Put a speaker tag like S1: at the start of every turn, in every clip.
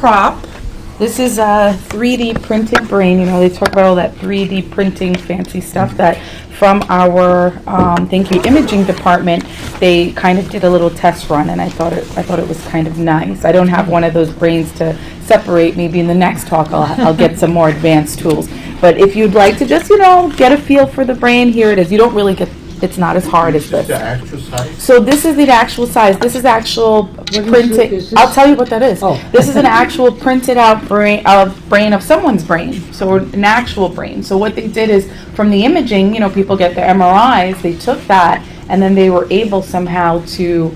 S1: prop. This is a 3D printed brain. You know, they talk about all that 3D printing fancy stuff that from our thank you imaging department, they kind of did a little test run, and I thought it was kind of nice. I don't have one of those brains to separate. Maybe in the next talk I'll get some more advanced tools. But if you'd like to just, get a feel for the brain, here it is. You don't really get, it's not as hard as this.
S2: The actual size?
S1: So this is the actual size. This is actual printed. I'll tell you what that is.
S3: Oh.
S1: This is an actual printed out brain of someone's brain. So an actual brain. So what they did is from the imaging, people get the MRIs. They took that and then they were able somehow to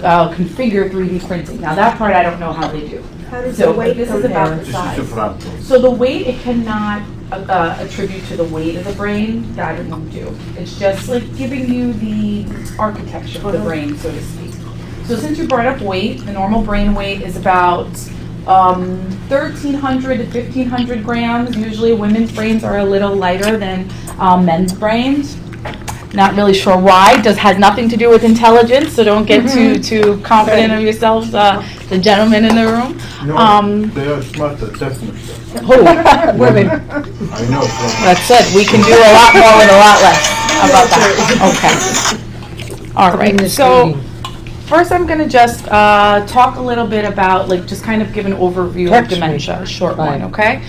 S1: configure 3D printing. Now that part I don't know how they do.
S4: How does
S1: So
S4: the weight
S1: this is about the
S2: This is
S1: size.
S2: the front.
S1: So the weight, it cannot attribute to the weight of the brain. That it won't do. It's just like giving you the architecture of the brain, so to speak. So since you brought up weight, the normal brain weight is about 1,300 to 1,500 grams. Usually women's brains are a little lighter than men's brains. Not really sure why. Has nothing to do with intelligence, so don't get too confident of yourselves, the gentlemen in the room.
S2: No, they are smarter, definitely.
S1: Women.
S2: I know.
S1: That's it. We can do a lot more with a lot less. How about that? Okay. All right. So first I'm going to just talk a little bit about, just kind of give an overview of dementia, a short one, okay?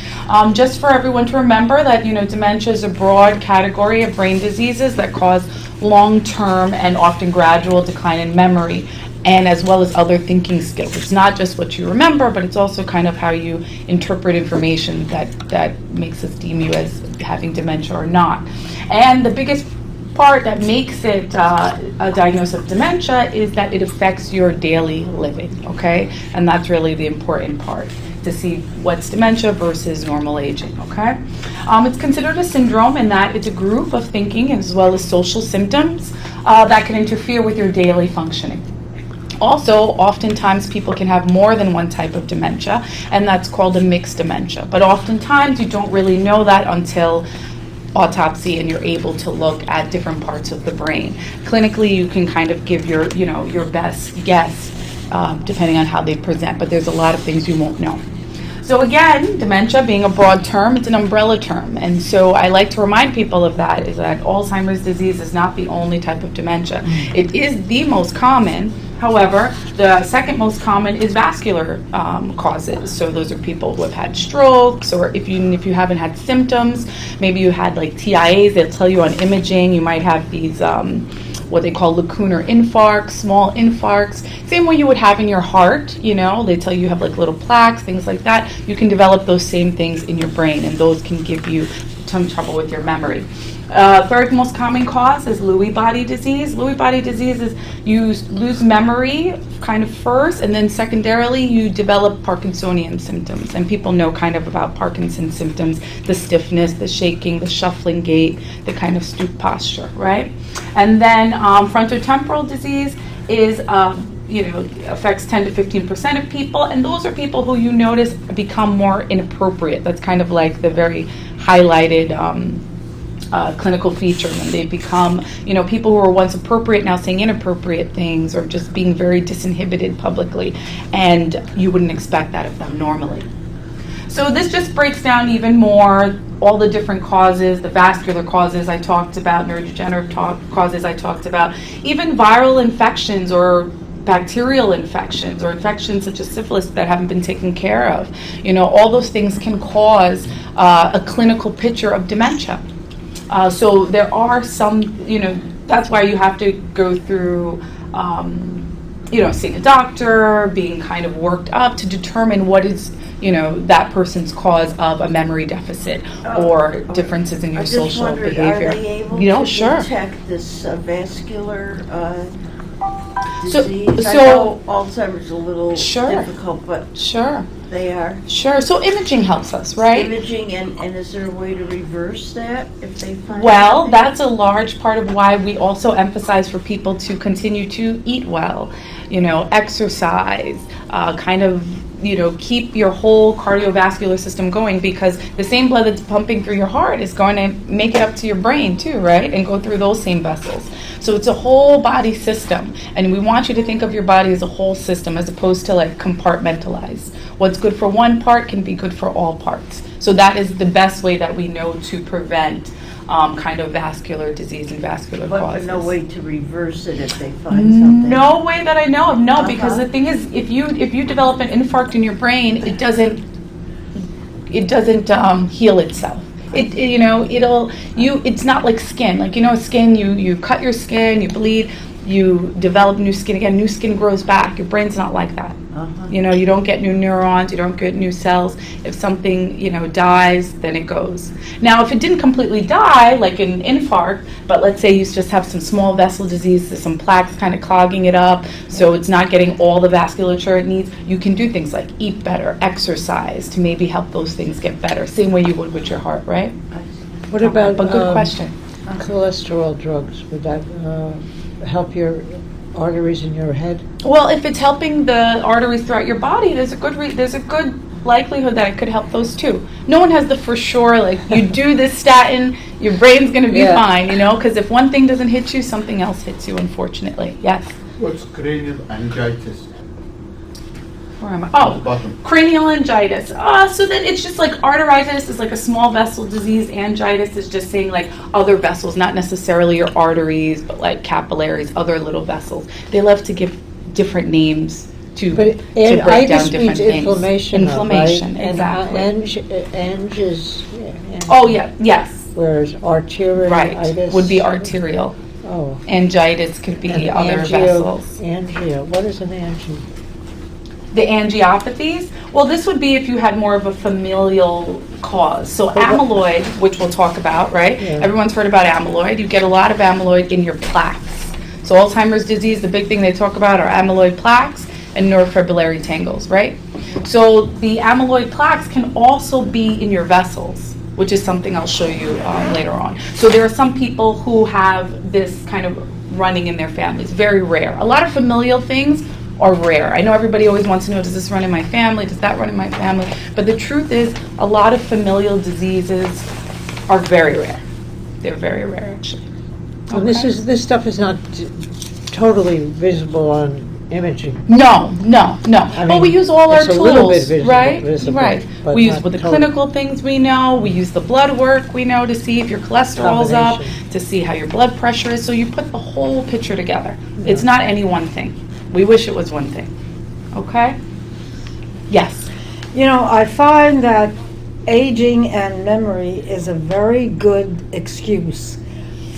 S1: Just for everyone to remember that, dementia is a broad category of brain diseases that cause long-term and often gradual decline in memory, and as well as other thinking skills. It's not just what you remember, but it's also kind of how you interpret information that makes us deem you as having dementia or not. And the biggest part that makes it a diagnosis of dementia is that it affects your daily living, okay? And that's really the important part, to see what's dementia versus normal aging, okay? It's considered a syndrome in that it's a group of thinking as well as social symptoms that can interfere with your daily functioning. Also, oftentimes people can have more than one type of dementia, and that's called a mixed dementia. But oftentimes you don't really know that until autopsy and you're able to look at different parts of the brain. Clinically, you can kind of give your best guess depending on how they present, but there's a lot of things you won't know. So again, dementia being a broad term, it's an umbrella term. And so I like to remind people of that, is that Alzheimer's disease is not the only type of dementia. It is the most common. However, the second most common is vascular causes. So those are people who have had strokes, or if you haven't had symptoms, maybe you had like TIAs, they'll tell you on imaging, you might have these what they call lacunar infarcts, small infarcts. Same way you would have in your heart, they tell you have like little plaques, things like that. You can develop those same things in your brain, and those can give you some trouble with your memory. Third most common cause is Lewy body disease. Lewy body disease is you lose memory kind of first, and then secondarily you develop Parkinsonian symptoms. And people know kind of about Parkinson's symptoms, the stiffness, the shaking, the shuffling gait, the kind of stoop posture, right? And then frontotemporal disease is affects 10 to 15% of people, and those are people who you notice become more inappropriate. That's kind of like the very highlighted clinical feature, when they become, people who were once appropriate now saying inappropriate things, or just being very disinhibited publicly, and you wouldn't expect that of them normally. So this just breaks down even more all the different causes, the vascular causes I talked about, neurodegenerative causes I talked about, even viral infections or bacterial infections or infections such as syphilis that haven't been taken care of. All those things can cause a clinical picture of dementia. So there are some, that's why you have to go through, seeing a doctor, being kind of worked up to determine what is, that person's cause of a memory deficit or differences in your social behavior.
S4: Are they able to
S1: Sure.
S4: detect this vascular
S1: So
S4: disease? I know Alzheimer's is a little
S1: Sure.
S4: difficult, but
S1: Sure.
S4: they are.
S1: Sure. So imaging helps us, right?
S4: Imaging, and is there a way to reverse that if they find
S1: Well,
S4: something?
S1: that's a large part of why we also emphasize for people to continue to eat well, exercise, keep your whole cardiovascular system going, because the same blood that's pumping through your heart is going to make it up to your brain too, right? And go through those same vessels. So it's a whole body system, and we want you to think of your body as a whole system as opposed to like compartmentalized, what's good for one part can be good for all parts. So that is the best way that we know to prevent kind of vascular disease and vascular
S4: But
S1: causes.
S4: no way to reverse it if they find something?
S1: No way that I know of, no, because the thing is, if you develop an infarct in your brain, it doesn't heal itself. It's not like skin. Like, skin, you cut your skin, you bleed, you develop new skin again, new skin grows back. Your brain's not like that. You don't get new neurons, you don't get new cells. If something, dies, then it goes. Now, if it didn't completely die, like an infarct, but let's say you just have some small vessel disease, there's some plaques kind of clogging it up, so it's not getting all the vasculature it needs, you can do things like eat better, exercise, to maybe help those things get better. Same way you would with your heart, right?
S3: What about
S1: But good question.
S3: cholesterol drugs? Would that help your arteries in your head?
S1: Well, if it's helping the arteries throughout your body, there's a good likelihood that it could help those too. No one has the for sure, like, you do this statin, your brain's going to be fine, because if one thing doesn't hit you, something else hits you, unfortunately. Yes?
S2: What's cranial angiitis?
S1: Where am I?
S2: At the
S1: Oh,
S2: bottom.
S1: cranial angiitis. So then it's just like arteritis is like a small vessel disease. Angiitis is just saying like other vessels, not necessarily your arteries, but like capillaries, other little vessels. They love to give different names to break down different things.
S3: Inflammation.
S1: Inflammation,
S3: right?
S1: exactly.
S3: And is.
S1: Oh yeah, yes.
S3: Whereas arteritis
S1: Right, would be arterial.
S3: Oh.
S1: Angiitis could be
S3: And
S1: other vessels.
S3: What is an angio?
S1: The angiopathies, well, this would be if you had more of a familial cause. So amyloid, which we'll talk about, right?
S3: Yeah.
S1: Everyone's heard about amyloid. You get a lot of amyloid in your plaques. So Alzheimer's disease, the big thing they talk about are amyloid plaques and neurofibrillary tangles, right? So the amyloid plaques can also be in your vessels, which is something I'll show you later on. So there are some people who have this kind of running in their families, very rare. A lot of familial things are rare. I know everybody always wants to know, does this run in my family? Does that run in my family? But the truth is, a lot of familial diseases are very rare. They're very rare, actually.
S3: Well, this stuff is not totally visible on imaging.
S1: No. But we use all our
S3: it's a little bit
S1: tools, right?
S3: visible,
S1: Right.
S3: but
S1: We use
S3: not
S1: with the
S3: totally.
S1: clinical things we know. We use the blood work we know to see if your cholesterol's up,
S3: Combination.
S1: to see how your blood pressure is. So you put the whole picture together. It's not any one thing. We wish it was one thing. Okay? Yes.
S5: I find that aging and memory is a very good excuse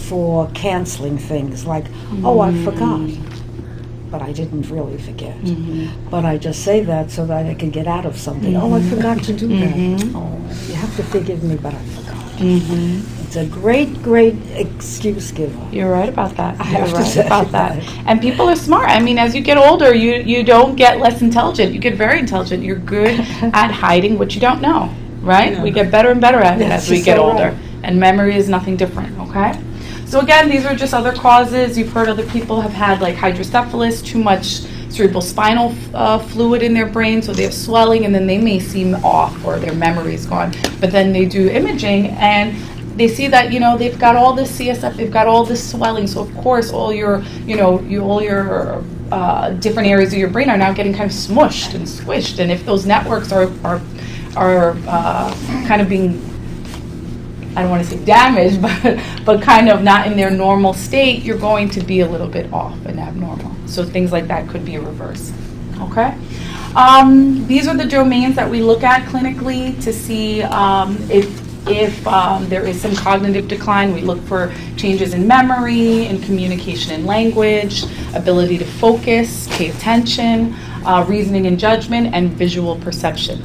S5: for canceling things like, oh, I forgot. But I didn't really forget. But I just say that so that I can get out of something. Oh, I forgot to do that. Oh, you have to forgive me, but I forgot. It's a great, great excuse giver.
S1: You're right about that.
S5: I have
S1: You're
S5: to
S1: right
S5: say
S1: about that.
S5: that.
S1: And people are smart. I mean, as you get older, you don't get less intelligent. You get very intelligent. You're good at hiding what you don't know, right?
S5: Yeah.
S1: We get better and better at it
S5: Yes,
S1: as we
S5: you're
S1: get
S5: so
S1: older.
S5: right.
S1: And memory is nothing different, okay? So again, these are just other causes. You've heard other people have had like hydrocephalus, too much cerebral spinal fluid in their brain, so they have swelling, and then they may seem off or their memory's gone. But then they do imaging and they see that, they've got all this CSF, they've got all this swelling, so of course all your, all your different areas of your brain are now getting kind of smushed and squished, and if those networks are kind of being, I don't want to say damaged, but kind of not in their normal state, you're going to be a little bit off and abnormal. So things like that could be reversed. Okay? These are the domains that we look at clinically to see if there is some cognitive decline. We look for changes in memory, in communication and language, ability to focus, pay attention, reasoning and judgment, and visual perception.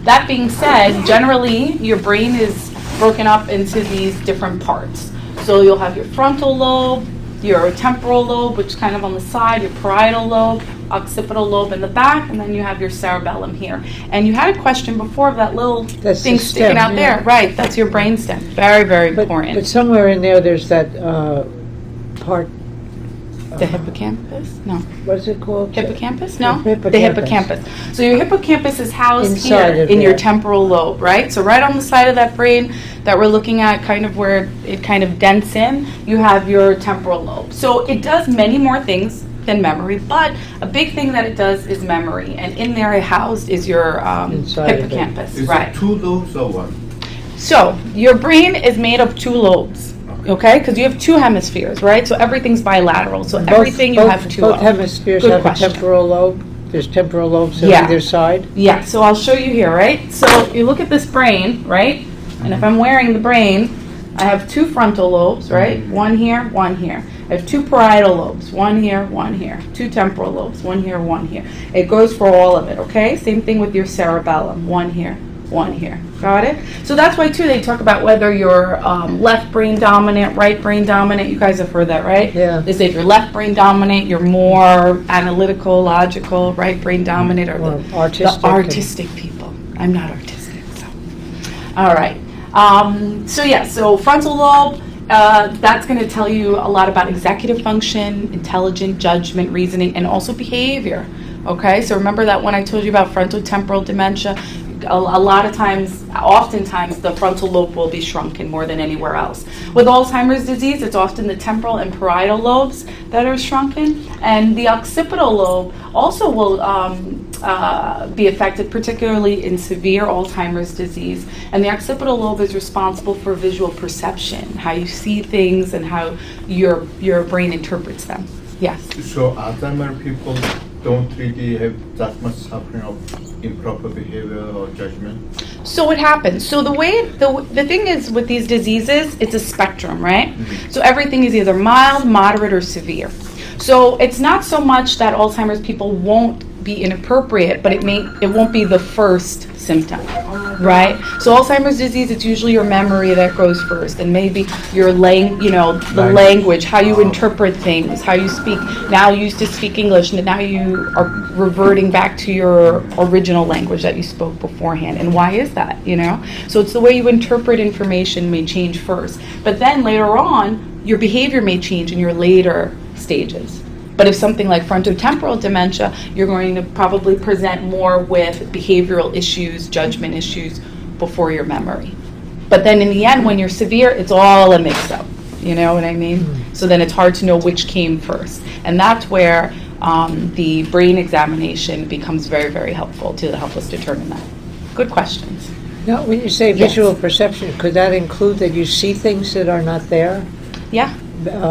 S1: That being said, generally your brain is broken up into these different parts. So you'll have your frontal lobe, your temporal lobe, which is kind of on the side, your parietal lobe, occipital lobe in the back, and then you have your cerebellum here. And you had a question before of that little
S3: That's
S1: thing
S3: the
S1: sticking
S3: stem,
S1: out
S3: yeah.
S1: there. Right, that's your brain stem. Very, very
S3: But
S1: important.
S3: somewhere in there's that part.
S1: The hippocampus? No.
S3: What is it called?
S1: Hippocampus? No?
S3: The
S1: The hippocampus. So your hippocampus is housed
S3: Inside
S1: here
S3: of
S1: in your
S3: there.
S1: temporal lobe, right? So right on the side of that brain that we're looking at, kind of where it kind of dents in, you have your temporal lobe. So it does many more things than memory, but a big thing that it does is memory, and in there housed is your
S3: Inside of it.
S1: hippocampus,
S2: Is
S1: right?
S2: it 2 lobes or 1?
S1: So your brain is made of 2 lobes, okay? Because you have 2 hemispheres, right? So everything's bilateral. So everything you have 2
S3: Both
S1: of.
S3: hemispheres
S1: Good
S3: have
S1: question.
S3: a temporal lobe. There's temporal lobes on
S1: Yeah.
S3: either side.
S1: Yeah, so I'll show you here, right? So you look at this brain, right? And if I'm wearing the brain, I have 2 frontal lobes, right? One here, one here. I have 2 parietal lobes, one here, one here. 2 temporal lobes, one here, one here. It goes for all of it, okay? Same thing with your cerebellum, one here, one here. Got it? So that's why, too, they talk about whether you're left brain dominant, right brain dominant. You guys have heard that, right?
S3: Yeah.
S1: They say if you're left brain dominant, you're more analytical, logical, right brain dominant, or
S3: Or
S1: the
S3: artistic.
S1: artistic people. I'm not artistic, so. All right. So frontal lobe, that's going to tell you a lot about executive function, intelligent judgment, reasoning, and also behavior. Okay, so remember that when I told you about frontotemporal dementia, a lot of times, oftentimes, the frontal lobe will be shrunken more than anywhere else. With Alzheimer's disease, it's often the temporal and parietal lobes that are shrunken, and the occipital lobe also will be affected, particularly in severe Alzheimer's disease. And the occipital lobe is responsible for visual perception, how you see things and how your brain interprets them. Yes.
S2: So Alzheimer people don't really have that much suffering of improper behavior or judgment?
S1: So what happens? So the thing is with these diseases, it's a spectrum, right? So everything is either mild, moderate, or severe. So it's not so much that Alzheimer's people won't be inappropriate, but it won't be the first symptom, right? So Alzheimer's disease, it's usually your memory that goes first, and maybe your language, how you interpret things, how you speak. Now you used to speak English, and now you are reverting back to your original language that you spoke beforehand. And why is that? So it's the way you interpret information may change first, but then later on, your behavior may change in your later stages. But if something like frontotemporal dementia, you're going to probably present more with behavioral issues, judgment issues before your memory. But then in the end, when you're severe, it's all a mix-up. You know what I mean? So then it's hard to know which came first. And that's where the brain examination becomes very, very helpful to help us determine that. Good questions.
S3: Now, when you say visual perception, could that include that you see things that are not there?
S1: Yeah.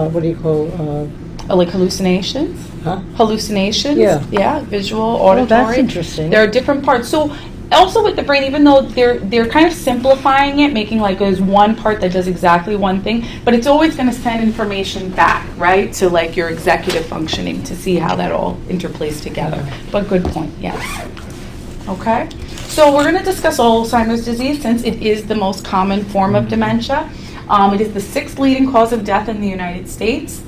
S3: What do you call?
S1: Like hallucinations?
S3: Huh?
S1: Hallucinations?
S3: Yeah.
S1: Yeah, visual, auditory.
S5: Oh, that's interesting.
S1: There are different parts. So also with the brain, even though they're kind of simplifying it, making like there's one part that does exactly one thing, but it's always going to send information back, right, to like your executive functioning to see how that all interplays together. But good point, yes. Okay. So we're going to discuss Alzheimer's disease since it is the most common form of dementia. It is the 6th leading cause of death in the United States.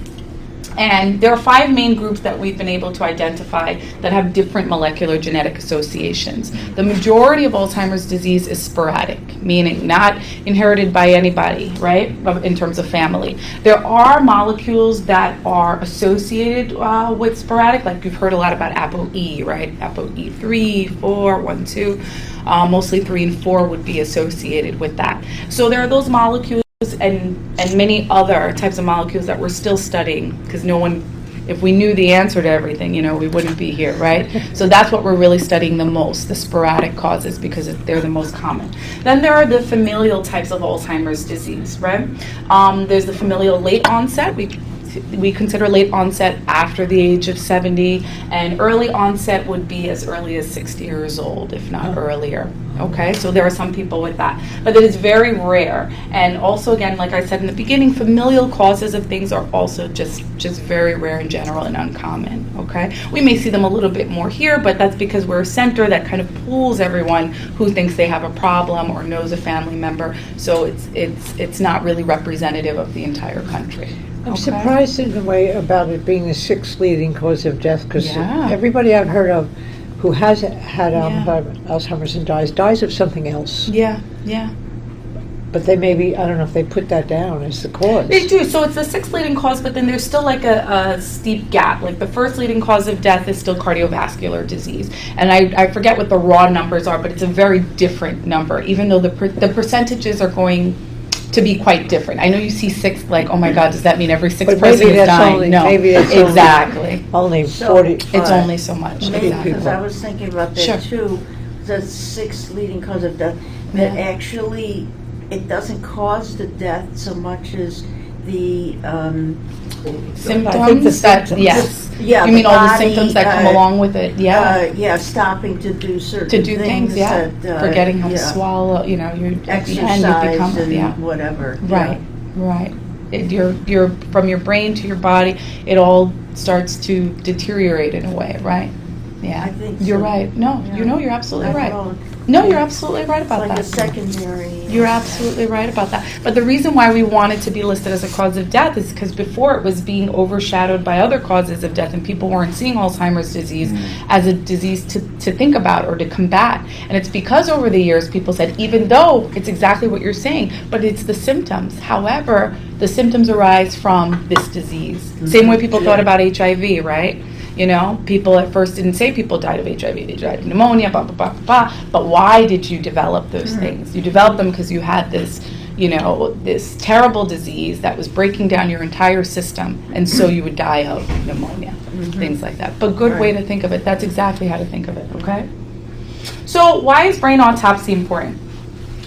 S1: And there are 5 main groups that we've been able to identify that have different molecular genetic associations. The majority of Alzheimer's disease is sporadic, meaning not inherited by anybody, right, in terms of family. There are molecules that are associated with sporadic, like you've heard a lot about ApoE, right? ApoE 3, 4, 1, 2. Mostly 3 and 4 would be associated with that. So there are those molecules and many other types of molecules that we're still studying, because if we knew the answer to everything, we wouldn't be here, right? So that's what we're really studying the most, the sporadic causes, because they're the most common. Then there are the familial types of Alzheimer's disease, right? There's the familial late onset. We consider late onset after the age of 70, and early onset would be as early as 60 years old, if not earlier. Okay, so there are some people with that, but it is very rare. And also, again, like I said in the beginning, familial causes of things are also just very rare in general and uncommon. Okay, we may see them a little bit more here, but that's because we're a center that kind of pools everyone who thinks they have a problem or knows a family member. So it's not really representative of the entire country.
S3: I'm surprised in a way about it being the 6th leading cause of death, because everybody I've heard of who has had Alzheimer's and dies of something else.
S1: Yeah.
S3: But they maybe, I don't know if they put that down as the cause.
S1: They do. So it's the 6th leading cause, but then there's still like a steep gap. Like the 1st leading cause of death is still cardiovascular disease. And I forget what the raw numbers are, but it's a very different number, even though the percentages are going to be quite different. I know you see 6, like, oh my God, does that mean every 6th
S3: But
S1: person
S3: maybe
S1: is
S3: that's
S1: dying?
S3: only-
S1: No,
S3: maybe it's
S1: exactly.
S3: Only
S4: So-
S3: 40.
S1: It's only so much.
S4: Maybe,
S1: Exactly.
S4: because I was thinking about
S1: Sure.
S4: that too, the 6th leading cause of death, that
S1: Yeah.
S4: actually, it doesn't cause the death so much as the,
S1: Symptoms that,
S5: symptoms.
S1: yes.
S4: yeah.
S1: You mean
S4: the
S1: all the
S4: body,
S1: symptoms that come along with it? Yeah.
S4: yeah, stopping to do certain
S1: To do things, yeah.
S4: that,
S1: Forgetting how to
S4: yeah,
S1: swallow, you know, you at the end you
S4: exercise
S1: become,
S4: and
S1: yeah.
S4: whatever.
S1: Right, right. Your from your brain to your body, it all starts to deteriorate in a way, right? Yeah.
S4: I think
S1: You're
S4: so.
S1: right. No,
S4: Yeah.
S1: you know, you're absolutely
S4: I
S1: right.
S4: know.
S1: No, you're absolutely right
S4: It's
S1: about
S4: like
S1: that.
S4: a secondary.
S1: You're absolutely right about that. But the reason why we want it to be listed as a cause of death is because before it was being overshadowed by other causes of death, and people weren't seeing Alzheimer's disease as a disease to think about or to combat. And it's because over the years people said, even though it's exactly what you're saying, but it's the symptoms. However, the symptoms arise from this disease. Same way people thought about HIV, right? You know, people at first didn't say people died of HIV, they died of pneumonia, blah, blah, blah, blah, blah. But why did you develop those things? You developed them because you had this, you know, this terrible disease that was breaking down your entire system, and so you would die of pneumonia, things like that. But good way to think of it. That's exactly how to think of it, okay? So why is brain autopsy important?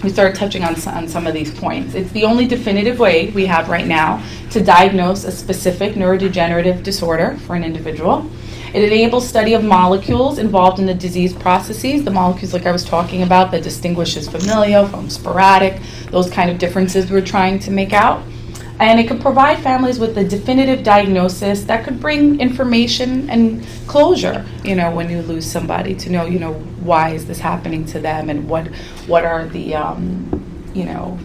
S1: We started touching on some of these points. It's the only definitive way we have right now to diagnose a specific neurodegenerative disorder for an individual. It enables study of molecules involved in the disease processes, the molecules like I was talking about that distinguishes familial from sporadic, those kind of differences we're trying to make out. And it could provide families with a definitive diagnosis that could bring information and closure, you know, when you lose somebody, to know, you know, why is this happening to them, and what are the, you know,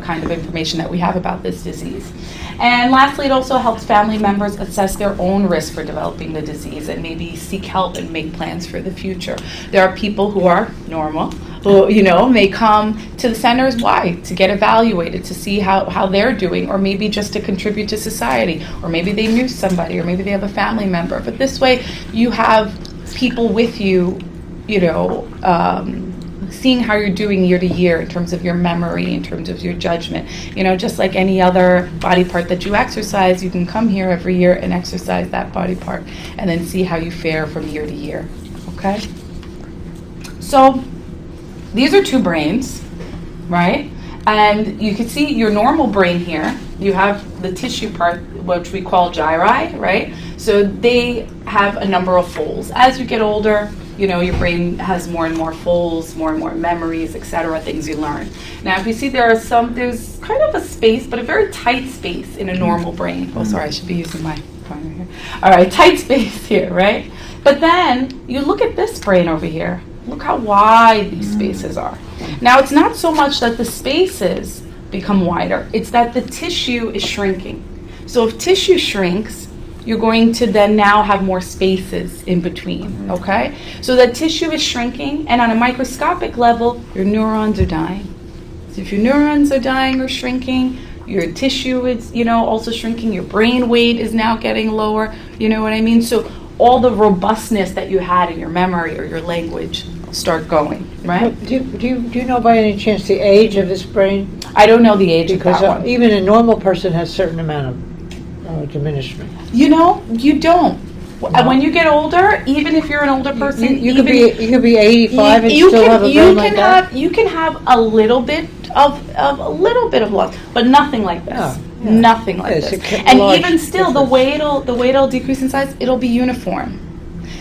S1: kind of information that we have about this disease. And lastly, it also helps family members assess their own risk for developing the disease and maybe seek help and make plans for the future. There are people who are normal, who, you know, may come to the centers, why? To get evaluated, to see how they're doing, or maybe just to contribute to society, or maybe they knew somebody, or maybe they have a family member. But this way, you have people with you, you know, seeing how you're doing year to year in terms of your memory, in terms of your judgment. You know, just like any other body part that you exercise, you can come here every year and exercise that body part and then see how you fare from year to year, okay? So these are 2 brains, right? And you can see your normal brain here. You have the tissue part, which we call gyri, right? So they have a number of folds. As you get older, you know, your brain has more and more folds, more and more memories, etc., things you learn. Now, if you see there's kind of a space, but a very tight space in a normal brain. Oh, sorry, I should be using my pointer here. All right, tight space here, right? But then you look at this brain over here. Look how wide these spaces are. Now, it's not so much that the spaces become wider, it's that the tissue is shrinking. So if tissue shrinks, you're going to then now have more spaces in between, okay? So that tissue is shrinking, and on a microscopic level, your neurons are dying. So if your neurons are dying or shrinking, your tissue is, you know, also shrinking, your brain weight is now getting lower, you know what I mean? So all the robustness that you had in your memory or your language start going, right?
S3: Do you know by any chance the age of this brain?
S1: I don't know the age
S3: Because
S1: of that one.
S3: even a normal person has a certain amount of diminishment.
S1: You know, you don't.
S3: No.
S1: When you get older, even if you're an older person,
S3: You could be 85 and
S1: you
S3: still
S1: can,
S3: have a
S1: you
S3: brain
S1: can
S3: like
S1: have
S3: that.
S1: you can have a little bit of loss, but nothing like this.
S3: Oh, yeah.
S1: Nothing like
S3: Yes,
S1: this.
S3: it can-
S1: And
S3: large
S1: even still, the
S3: difference.
S1: way it'll decrease in size, it'll be uniform.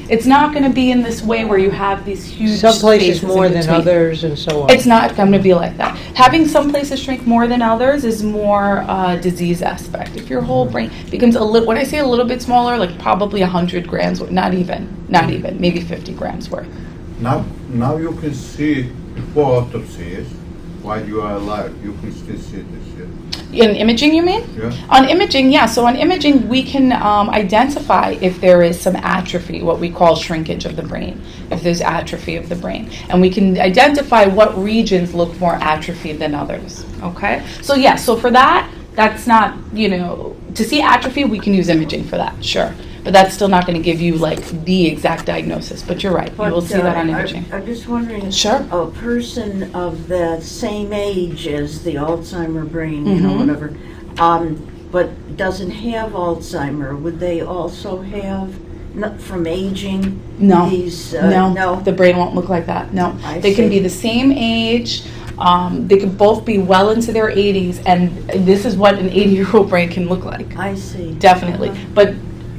S1: It's not going to be in this way where you have these huge
S3: Some places
S1: spaces in
S3: more than
S1: between.
S3: others and so on.
S1: It's not going to be like that. Having some places shrink more than others is more disease aspect. If your whole brain becomes a little, when I say a little bit smaller, like probably 100 grams, not even, maybe 50 grams worth.
S2: Now you can see before autopsies, while you are alive, you can still see this here.
S1: In imaging, you mean?
S2: Yeah.
S1: On imaging, yeah. So on imaging, we can identify if there is some atrophy, what we call shrinkage of the brain, if there's atrophy of the brain. And we can identify what regions look more atrophied than others, okay? So yeah, so for that, That's not, to see atrophy, we can use imaging for that, sure. But that's still not going to give you like the exact diagnosis. But you're right, you will see that on imaging.
S4: I'm just wondering,
S1: Sure.
S4: a person of the same age as the Alzheimer brain,
S1: Mhm.
S4: whatever, but doesn't have Alzheimer, would they also have, not from aging?
S1: No,
S4: These,
S1: no, the brain won't look like that. No,
S4: I
S1: they can
S4: see.
S1: be the same age. They can both be well into their 80s, and this is what an 80-year-old brain can look like.
S4: I see.
S1: Definitely.
S4: Uh-huh.
S1: But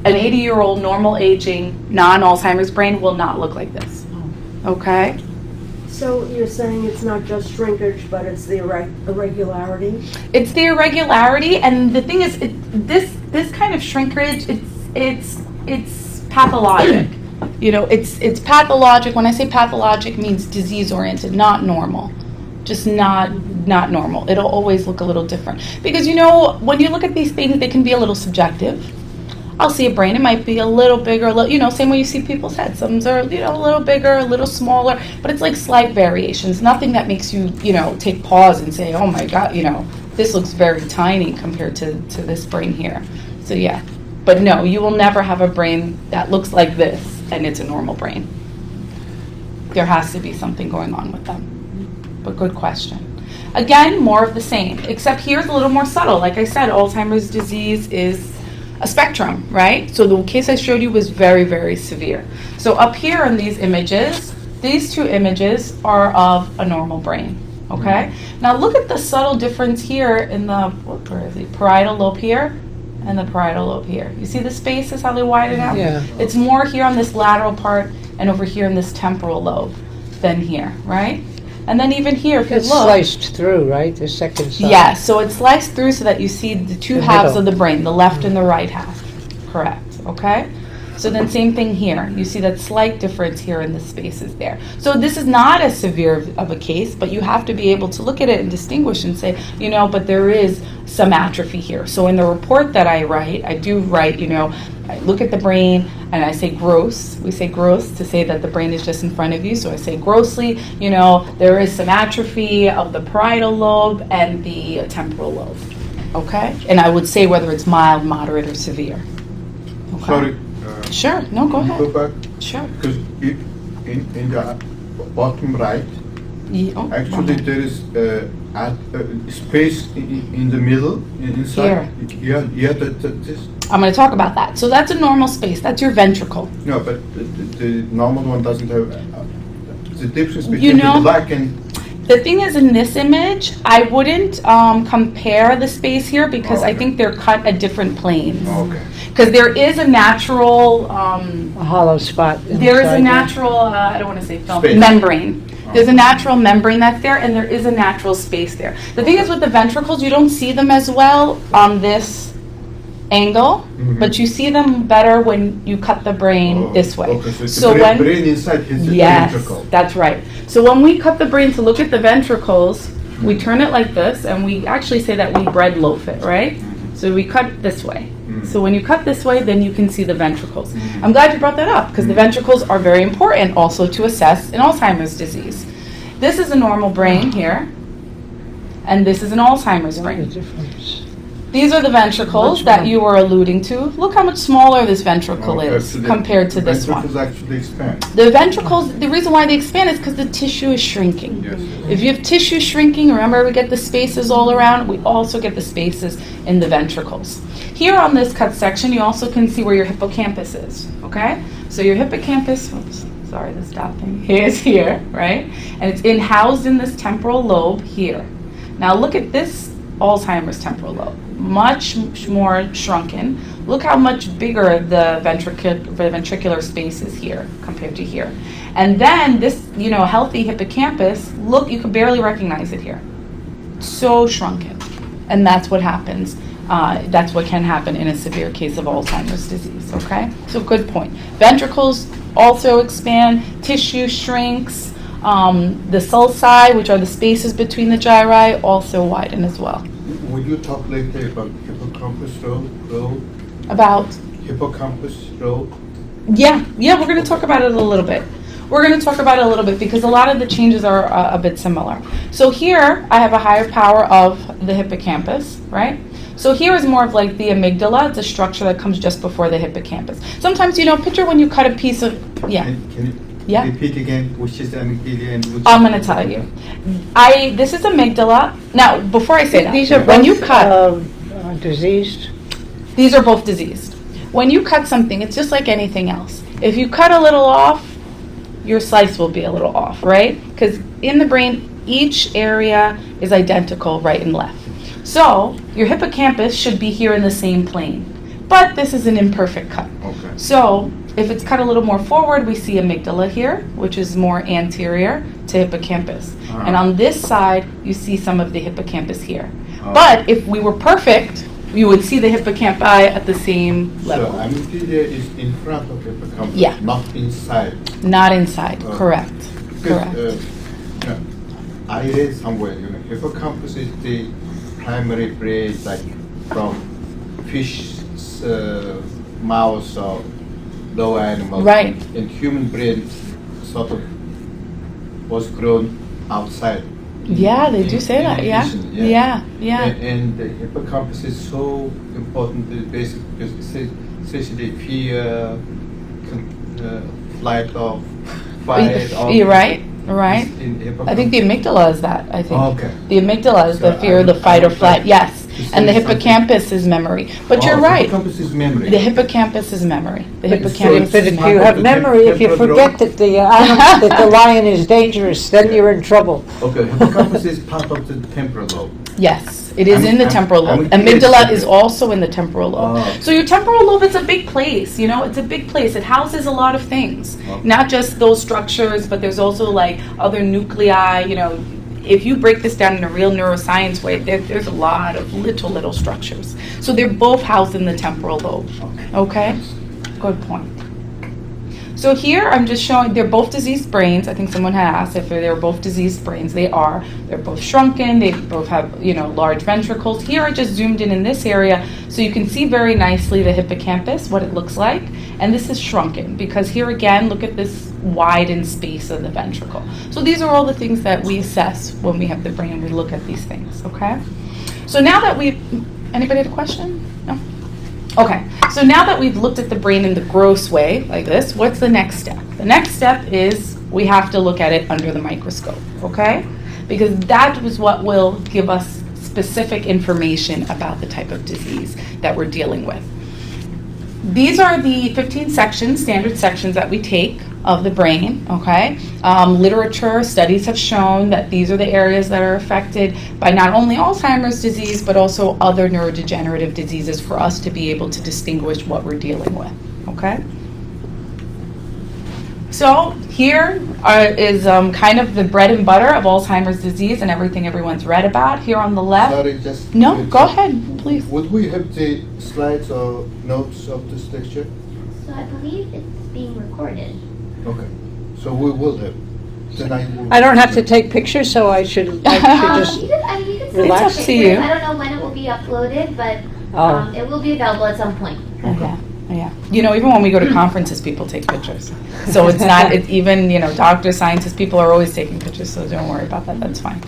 S1: an 80-year-old normal aging, non-Alzheimer's brain will not look like this. Okay?
S6: So you're saying it's not just shrinkage, but it's the irregularity?
S1: It's the irregularity, and the thing is, this kind of shrinkage, it's pathologic. It's pathologic. When I say pathologic, it means disease-oriented, not normal. Just not normal. It'll always look a little different. Because when you look at these things, they can be a little subjective. I'll see a brain, it might be a little bigger, same way you see people's heads. Some are, a little bigger, a little smaller, but it's like slight variations. Nothing that makes you, take pause and say, oh my God, this looks very tiny compared to this brain here. So yeah, but no, you will never have a brain that looks like this and it's a normal brain. There has to be something going on with them. But good question. Again, more of the same, except here's a little more subtle. Like I said, Alzheimer's disease is a spectrum, right? So the case I showed you was very, very severe. So up here in these images, these two images are of a normal brain, okay? Now look at the subtle difference here in the, parietal lobe here and the parietal lobe here. You see the spaces, how they widen out?
S3: Yeah.
S1: It's more here on this lateral part and over here in this temporal lobe than here, right? And then even here, if you
S3: It's
S1: look.
S3: sliced through, right? The second side.
S1: Yeah, so it's sliced through so that you see the two
S3: The
S1: halves
S3: middle.
S1: of the brain, the left and the right half. Correct, okay? So then same thing here. You see that slight difference here in the spaces there. So this is not as severe of a case, but you have to be able to look at it and distinguish and say, but there is some atrophy here. So in the report that I write, I do write, I look at the brain and I say gross. We say gross to say that the brain is just in front of you. So I say grossly, there is some atrophy of the parietal lobe and the temporal lobe. Okay? And I would say whether it's mild, moderate, or severe. Okay?
S2: Sorry.
S1: Sure. No, go
S2: Go
S1: ahead.
S2: back,
S1: Sure.
S2: because in the bottom right, actually there is space in the middle, inside. Yeah, this.
S1: I'm going to talk about that. So that's a normal space. That's your ventricle.
S2: No, but the normal one doesn't have the difference between the black and.
S1: The thing is, in this image, I wouldn't compare the space here because I think they're cut at different planes.
S2: Okay.
S1: Because there is a natural,
S3: A hollow spot.
S1: there is a
S3: inside
S1: natural, I don't want to say film,
S2: Space.
S1: membrane. There's a natural membrane that's there, and there is a natural space there. The thing is with the ventricles, you don't see them as well on this angle, but you see them better when you cut the brain this way.
S2: Okay, so the brain inside is the
S1: Yes,
S2: ventricle.
S1: that's right. So when we cut the brain to look at the ventricles, we turn it like this, and we actually say that we bread loaf it, right? So we cut it this way. So when you cut this way, then you can see the ventricles. I'm glad you brought that up, because the ventricles are very important also to assess in Alzheimer's disease. This is a normal brain here, and this is an Alzheimer's
S3: the
S1: brain.
S3: difference.
S1: These are the ventricles
S3: Much
S1: that
S3: more.
S1: you were alluding to. Look how much smaller this ventricle is
S2: Actually,
S1: compared to this one.
S2: ventricles actually expand.
S1: The ventricles, the reason why they expand is because the tissue is shrinking.
S2: Yes.
S1: If you have tissue shrinking, remember we get the spaces all around, we also get the spaces in the ventricles. Here on this cut section, you also can see where your hippocampus is, okay? So your hippocampus, oops, sorry, the stop thing, is here, right? And it's housed in this temporal lobe here. Now look at this Alzheimer's temporal lobe, much more shrunken. Look how much bigger the ventricular space is here compared to here. And then this, healthy hippocampus, look, you can barely recognize it here. So shrunken. And that's what happens. That's what can happen in a severe case of Alzheimer's disease, okay? So good point. Ventricles also expand, tissue shrinks, the sulci, which are the spaces between the gyri, also widen as well.
S2: Will you talk later about hippocampus role?
S1: About,
S2: Hippocampus role?
S1: yeah, we're going to talk about it a little bit. We're going to talk about it a little bit because a lot of the changes are a bit similar. So here, I have a higher power of the hippocampus, right? So here is more of like the amygdala. It's a structure that comes just before the hippocampus. Sometimes, picture when you cut a piece of, yeah.
S2: Can you
S1: Yeah.
S2: repeat again, which is the amygdala and which
S1: I'm going to tell you. This is amygdala. Now, before I say that,
S3: These are
S1: when
S3: both
S1: you cut,
S3: diseased.
S1: these are both diseased. When you cut something, it's just like anything else. If you cut a little off, your slice will be a little off, right? Because in the brain, each area is identical, right and left. So your hippocampus should be here in the same plane. But this is an imperfect cut.
S2: Okay.
S1: So if it's cut a little more forward, we see amygdala here, which is more anterior to hippocampus. And on this side, you see some of the hippocampus here. But if we were perfect, you would see the hippocampi at the same level.
S2: So amygdala is in front of hippocampus,
S1: Yeah.
S2: not inside.
S1: Not inside,
S2: Okay.
S1: correct.
S2: Because,
S1: Correct.
S2: I read somewhere, hippocampus is the primary brain, like from fish, mouse, or lower animals.
S1: Right.
S2: And human brain sort of was grown outside.
S1: Yeah, they do say that, yeah.
S2: addition,
S1: Yeah.
S2: And the hippocampus is so important, basic, because it's essentially fear, flight or fight.
S1: You're right. Right.
S2: In hippocampus.
S1: I think the amygdala is that, I think.
S2: Okay.
S1: The amygdala is the
S2: So
S1: fear,
S2: I
S1: the
S2: would-
S1: fight
S2: I
S1: or
S2: would
S1: flight,
S2: like
S1: yes.
S2: to
S1: And the
S2: say something.
S1: hippocampus is memory. But you're
S2: Oh,
S1: right.
S2: hippocampus is memory.
S1: The hippocampus is memory. The
S2: But
S1: hippocampus
S3: But
S1: is
S3: if you
S1: memory.
S3: have memory, if you
S2: Temporal
S3: forget that that the lion is dangerous, then you're in trouble.
S2: Okay, hippocampus is part of the temporal lobe.
S1: Yes, it is in the temporal lobe.
S2: Amygdala
S1: Amygdala is also in the temporal lobe.
S2: Oh.
S1: So your temporal lobe is a big place, it's a big place. It houses a lot of things.
S2: Okay.
S1: Not just those structures, but there's also like other nuclei, If you break this down in a real neuroscience way, there's a lot of little structures. So they're both housed in the temporal lobe. Okay? Good point. So here I'm just showing, they're both diseased brains. I think someone had asked if they're both diseased brains. They are. They're both shrunken. They both have, large ventricles. Here I just zoomed in this area so you can see very nicely the hippocampus, what it looks like. And this is shrunken because here again, look at this widened space of the ventricle. So these are all the things that we assess when we have the brain. We look at these things, okay? So now that anybody had a question? No? Okay, so now that we've looked at the brain in the gross way, like this, what's the next step? The next step is we have to look at it under the microscope, okay? Because that is what will give us specific information about the type of disease that we're dealing with. These are the 15 sections, standard sections that we take of the brain, okay? Literature, studies have shown that these are the areas that are affected by not only Alzheimer's disease, but also other neurodegenerative diseases for us to be able to distinguish what we're dealing with, okay? So here is kind of the bread and butter of Alzheimer's disease and everything everyone's read about. Here on the left.
S2: Sorry, just.
S1: No, go ahead, please.
S2: Would we have the slides or notes of this lecture?
S7: So I believe it's being recorded.
S2: Okay, so we will have. Then
S3: I don't have to take pictures, so I should
S7: You
S3: just.
S7: could, I mean, you could
S3: Relax.
S7: send
S1: It's up to
S7: pictures.
S1: you.
S7: I don't know when it will be uploaded, but
S3: Oh.
S7: it will be available at some point.
S1: Okay. Yeah. Even when we go to conferences, people take pictures. So it's not, even, doctors, scientists, people are always taking pictures, so don't worry about that. That's fine.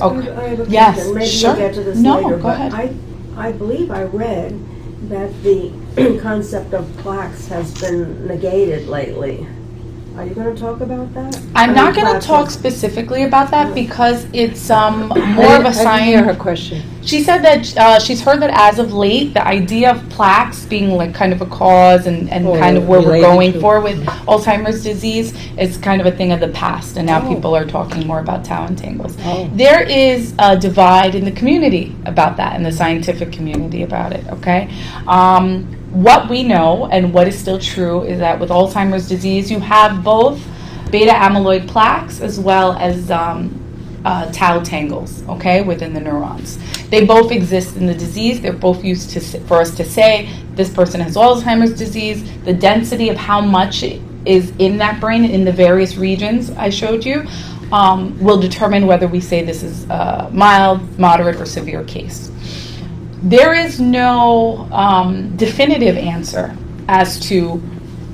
S1: Okay.
S6: I have a
S1: Yes,
S6: question. Maybe
S1: sure.
S6: we'll get to this
S1: No,
S6: later,
S1: go
S6: but
S1: ahead.
S6: I believe I read that the concept of plaques has been negated lately. Are you going to talk about that?
S1: I'm not going to
S6: plaques
S1: talk
S6: is-
S1: specifically about that because it's more of a
S3: I didn't hear her
S1: science.
S3: question.
S1: She said that she's heard that as of late, the idea of plaques being like kind of a cause and
S3: Or
S1: kind of where we're
S3: related
S1: going
S3: to-
S1: for with Alzheimer's disease is kind of a thing of the past, and now
S3: Oh.
S1: people are talking more about tau and tangles.
S3: Oh.
S1: There is a divide in the community about that, in the scientific community about it, okay? What we know and what is still true is that with Alzheimer's disease, you have both beta amyloid plaques as well as tau tangles, okay, within the neurons. They both exist in the disease. They're both used for us to say this person has Alzheimer's disease. The density of how much is in that brain in the various regions I showed you will determine whether we say this is a mild, moderate, or severe case. There is no definitive answer as to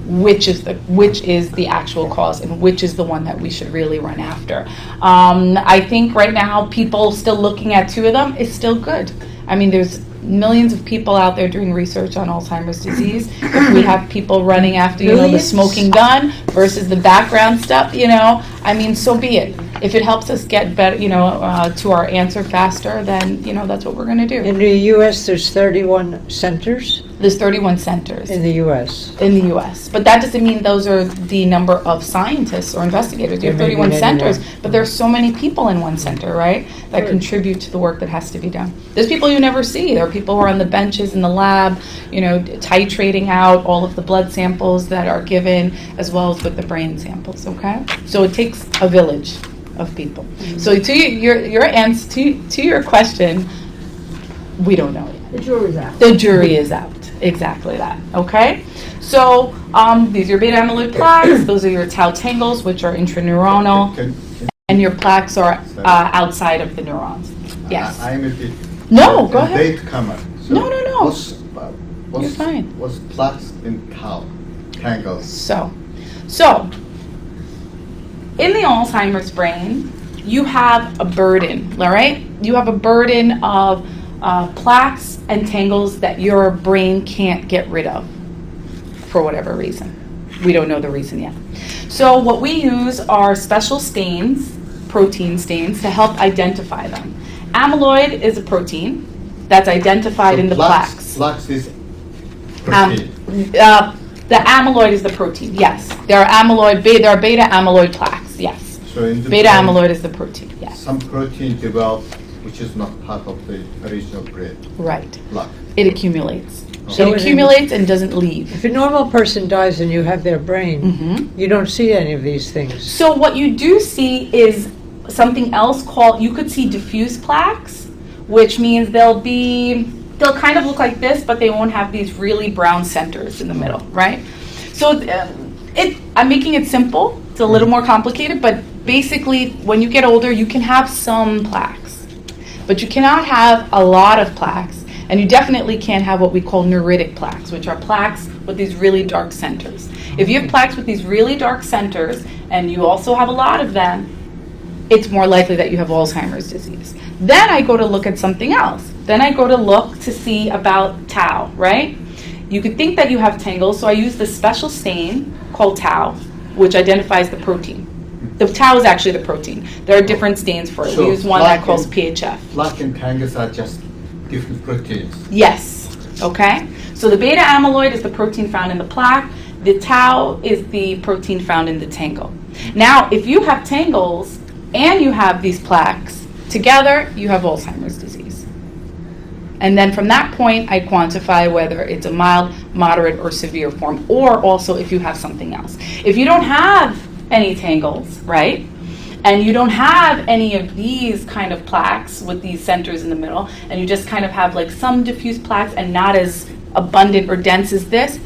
S1: which is the actual cause and which is the one that we should really run after. I think right now people still looking at two of them is still good. I mean, there's millions of people out there doing research on Alzheimer's disease. If we have people running after, the
S3: Millions?
S1: smoking gun versus the background stuff, I mean, so be it. If it helps us get better, to our answer faster, then, that's what we're going to do.
S3: In the U.S., there's 31 centers
S1: There's 31 centers
S3: in the U.S.
S1: in the U.S., but that doesn't mean those are the number of scientists or investigators. You have
S3: There may be
S1: 31
S3: many
S1: centers,
S3: more.
S1: but there's so many people in one center, right, that
S3: Right.
S1: contribute to the work that has to be done. There's people you never see. There are people who are on the benches in the lab, titrating out all of the blood samples that are given, as well as with the brain samples, okay? So it takes a village of people.
S3: Mm-hmm.
S1: So to your answer, to your question, we don't know yet.
S6: The jury's out.
S1: The jury is out. Exactly that. Okay? So these are your beta amyloid plaques. Those are your tau tangles, which are intraneuronal. And your plaques are outside of the neurons. Yes.
S2: I'm a bit.
S1: No, go ahead.
S2: Latecomer. So
S1: No.
S2: What's
S1: You're fine.
S2: What's plaques in tau tangles?
S1: So in the Alzheimer's brain, you have a burden, all right? You have a burden of plaques and tangles that your brain can't get rid of for whatever reason. We don't know the reason yet. So what we use are special stains, protein stains, to help identify them. Amyloid is a protein that's identified
S2: So
S1: in the plaques.
S2: Plaques is
S1: Um,
S2: protein.
S1: The amyloid is the protein, yes. There are beta amyloid plaques, yes.
S2: So in the
S1: Beta
S2: brain,
S1: amyloid is the protein, yes.
S2: some protein developed which is not part of the original brain
S1: Right.
S2: plaque.
S1: It accumulates.
S3: So
S1: It accumulates and doesn't leave.
S3: If a normal person dies and you have their brain,
S1: Mhm.
S3: you don't see any of these things.
S1: So what you do see is something else called, you could see diffuse plaques, which means they'll kind of look like this, but they won't have these really brown centers in the middle, right? So I'm making it simple. It's a little more complicated, but basically when you get older, you can have some plaques, but you cannot have a lot of plaques, and you definitely can't have what we call neuritic plaques, which are plaques with these really dark centers. If you have plaques with these really dark centers, and you also have a lot of them, it's more likely that you have Alzheimer's disease. Then I go to look at something else. Then I go to look to see about tau, right? You could think that you have tangles, so I use this special stain called tau, which identifies the protein. The tau is actually the protein. There are different stains for it.
S2: So
S1: We use one that
S2: plaque
S1: calls
S2: and-
S1: PHF.
S2: Plaque and tangles are just different proteins.
S1: Yes. Okay? So the beta amyloid is the protein found in the plaque. The tau is the protein found in the tangle. Now, if you have tangles and you have these plaques together, you have Alzheimer's disease. And then from that point, I quantify whether it's a mild, moderate, or severe form, or also if you have something else. If you don't have any tangles, right? And you don't have any of these kind of plaques with these centers in the middle, and you just kind of have like some diffuse plaques and not as abundant or dense as this,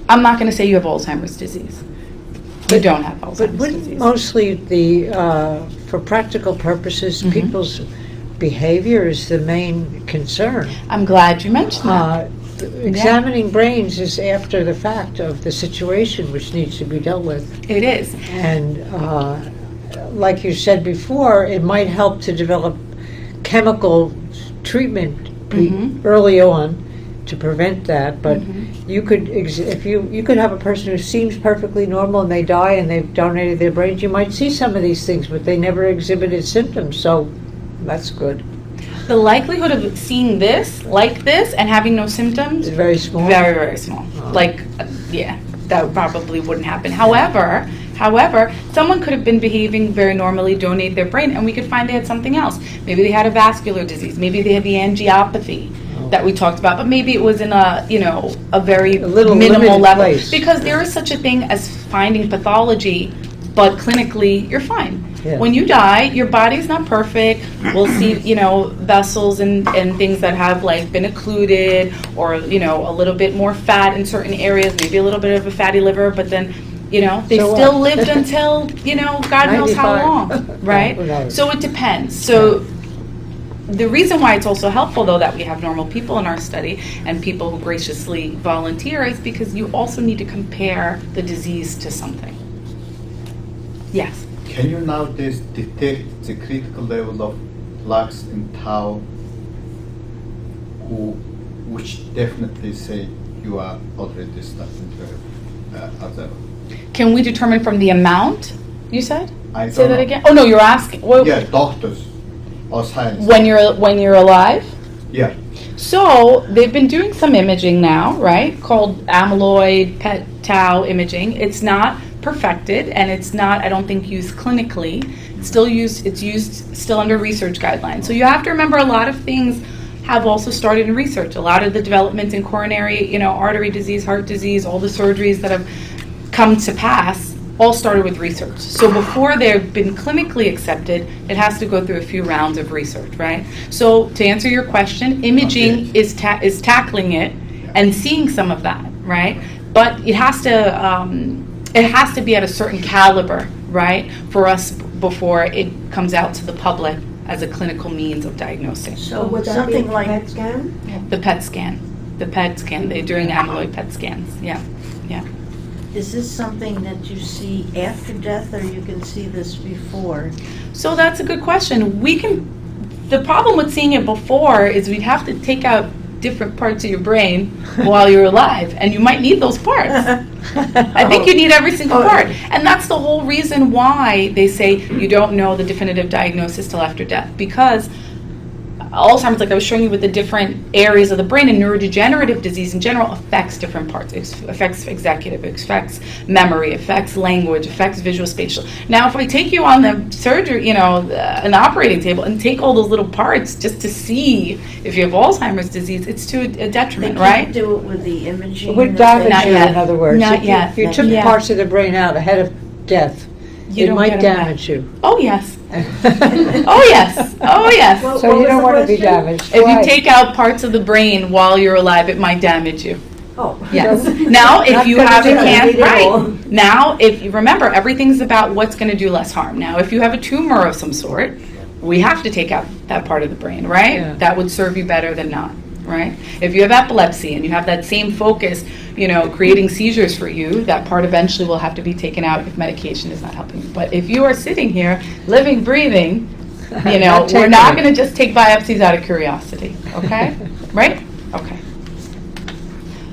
S1: I'm not going to say you have Alzheimer's disease. You don't have
S3: But
S1: Alzheimer's
S3: wouldn't
S1: disease.
S3: mostly for practical purposes,
S1: Mhm.
S3: people's behavior is the main concern.
S1: I'm glad you mentioned that.
S3: Examining brains is after the fact of the situation which needs to be dealt with.
S1: It is.
S3: And like you said before, it might help to develop chemical treatment
S1: Mhm.
S3: early on to prevent that. But
S1: Mhm.
S3: you could, if you could have a person who seems perfectly normal and they die and they've donated their brains, you might see some of these things, but they never exhibited symptoms. So that's good.
S1: The likelihood of seeing this, like this, and having no symptoms,
S3: It's very small.
S1: very, very small.
S3: Oh.
S1: Yeah, that probably wouldn't happen. However, someone could have been behaving very normally, donate their brain, and we could find they had something else. Maybe they had a vascular disease. Maybe they had the angiopathy that we talked about, but maybe it was in a very
S3: A little
S1: minimal
S3: limited
S1: level.
S3: place.
S1: Because there is such a thing as finding pathology, but clinically you're fine.
S3: Yeah.
S1: When you die, your body's not perfect. We'll see, vessels and things that have like been occluded, or a little bit more fat in certain areas, maybe a little bit of a fatty liver, but then they
S3: So
S1: still
S3: what?
S1: lived until God knows how
S3: 95.
S1: long, right?
S3: Who knows?
S1: So it depends. So the reason why it's also helpful, though, that we have normal people in our study and people who graciously volunteer is because you also need to compare the disease to something. Yes.
S2: Can you nowadays detect the critical level of plaques in tau which definitely say you are already starting to have Alzheimer's.
S1: Can we determine from the amount, you said?
S2: I
S1: Say
S2: don't
S1: that
S2: know.
S1: again? Oh, no, you're asking, well,
S2: Yeah, doctors or science.
S1: when you're alive?
S2: Yeah.
S1: So they've been doing some imaging now, right? Called amyloid PET tau imaging. It's not perfected, and it's not, I don't think, used clinically. It's used still under research guidelines. So you have to remember a lot of things have also started in research. A lot of the developments in coronary, artery disease, heart disease, all the surgeries that have come to pass all started with research. So before they've been clinically accepted, it has to go through a few rounds of research, right? So to answer your question, imaging is tackling it and seeing some of that, right? But it has to be at a certain caliber, right, for us before it comes out to the public as a clinical means of diagnosing.
S4: So
S6: Would that be
S4: something
S6: a
S4: like,
S6: PET scan?
S1: The PET scan, they're doing amyloid PET scans, yeah.
S4: is this something that you see after death, or you can see this before?
S1: So that's a good question. The problem with seeing it before is we'd have to take out different parts of your brain while you're alive, and you might need those parts. I think you need every single part. And that's the whole reason why they say you don't know the definitive diagnosis till after death, because Alzheimer's, like I was showing you with the different areas of the brain, and neurodegenerative disease in general affects different parts. It affects executive, it affects memory, affects language, affects visual spatial. Now, if I take you on the surgery, an operating table, and take all those little parts just to see if you have Alzheimer's disease, it's to a detriment,
S4: They
S1: right?
S4: can't do it with the imaging?
S3: It would
S4: that they
S3: damage
S1: Not
S3: you,
S1: yet.
S3: in other words.
S1: Not
S3: If you-
S1: yet.
S3: If you
S1: Not
S3: took
S1: yet.
S3: parts of the brain out ahead of death,
S1: You
S3: it
S1: don't
S3: might
S1: get 'em back.
S3: damage you.
S1: Oh, yes. Oh, yes. Oh, yes.
S6: Well,
S3: So
S6: what
S3: you
S6: was
S3: don't
S6: the
S3: want to be
S6: question?
S3: damaged.
S1: If
S3: Why?
S1: you take out parts of the brain while you're alive, it might damage you.
S6: Oh.
S1: Yes. Now, if
S3: Not
S1: you
S3: gonna
S1: have a
S3: do that.
S1: cancer, right? Now, if you remember, everything's about what's going to do less harm. Now, if you have a tumor of some sort, we have to take out that part of the brain, right?
S3: Yeah.
S1: That would serve you better than not, right? If you have epilepsy and you have that same focus, creating seizures for you, that part eventually will have to be taken out if medication is not helping you. But if you are sitting here, living, breathing, we're not going to just take biopsies out of curiosity, okay? Right? Okay.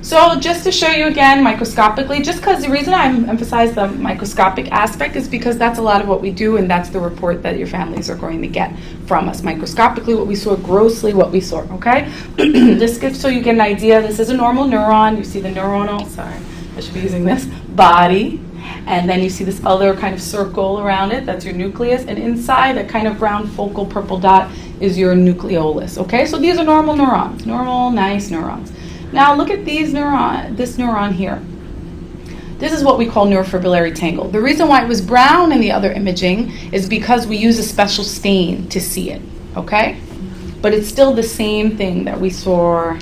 S1: So just to show you again microscopically, just because the reason I emphasize the microscopic aspect is because that's a lot of what we do, and that's the report that your families are going to get from us. Microscopically, what we saw, grossly what we saw, okay? This gives, so you get an idea. This is a normal neuron. You see the neuronal, sorry, I should be using this, body. And then you see this other kind of circle around it, that's your nucleus. And inside, that kind of round focal purple dot is your nucleolus, okay? So these are normal neurons, normal, nice neurons. Now look at this neuron here. This is what we call neurofibrillary tangle. The reason why it was brown in the other imaging is because we use a special stain to see it, okay? But it's still the same thing that we saw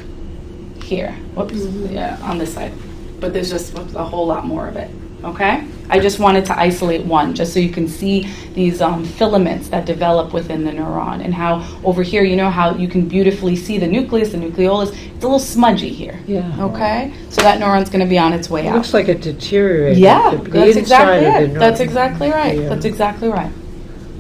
S1: here. Whoops, yeah, on this side. But there's just a whole lot more of it, okay? I just wanted to isolate one, just so you can see these filaments that develop within the neuron, and how over here, how you can beautifully see the nucleus, the nucleolus. It's a little smudgy here.
S3: Yeah.
S1: Okay? So that neuron's going to be on its way
S3: It
S1: out.
S3: looks like it deteriorated.
S1: Yeah,
S3: The
S1: that's
S3: inside
S1: exactly
S3: of the
S1: it. That's
S3: neuron.
S1: exactly right.
S3: Yeah.
S1: That's exactly right.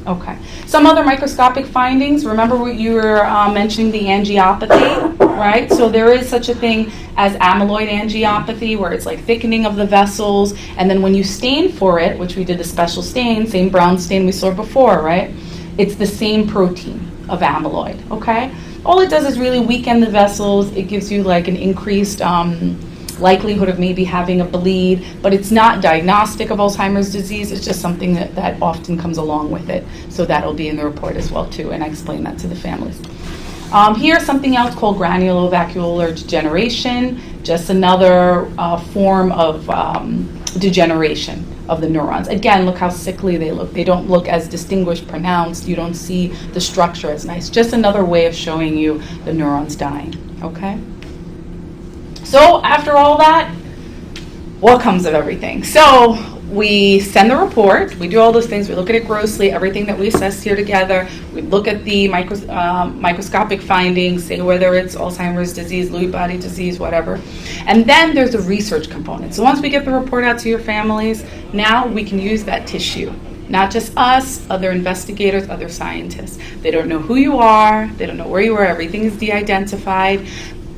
S1: Okay. Some other microscopic findings. Remember what you were mentioning, the angiopathy, right? So there is such a thing as amyloid angiopathy, where it's like thickening of the vessels, and then when you stain for it, which we did a special stain, same brown stain we saw before, right? It's the same protein of amyloid, okay? All it does is really weaken the vessels. It gives you like an increased likelihood of maybe having a bleed, but it's not diagnostic of Alzheimer's disease. It's just something that often comes along with it. So that'll be in the report as well too, and I explain that to the families. Here's something else called granulovacuolar degeneration, just another form of degeneration of the neurons. Again, look how sickly they look. They don't look as distinguished, pronounced. You don't see the structure as nice. Just another way of showing you the neurons dying, okay? So after all that, what comes of everything? So we send the report, we do all those things, we look at it grossly, everything that we assessed here together, we look at the microscopic findings, say whether it's Alzheimer's disease, Lewy body disease, whatever. And then there's a research component. So once we get the report out to your families, now we can use that tissue Not just us, other investigators, other scientists. They don't know who you are, they don't know where you are, everything is de-identified.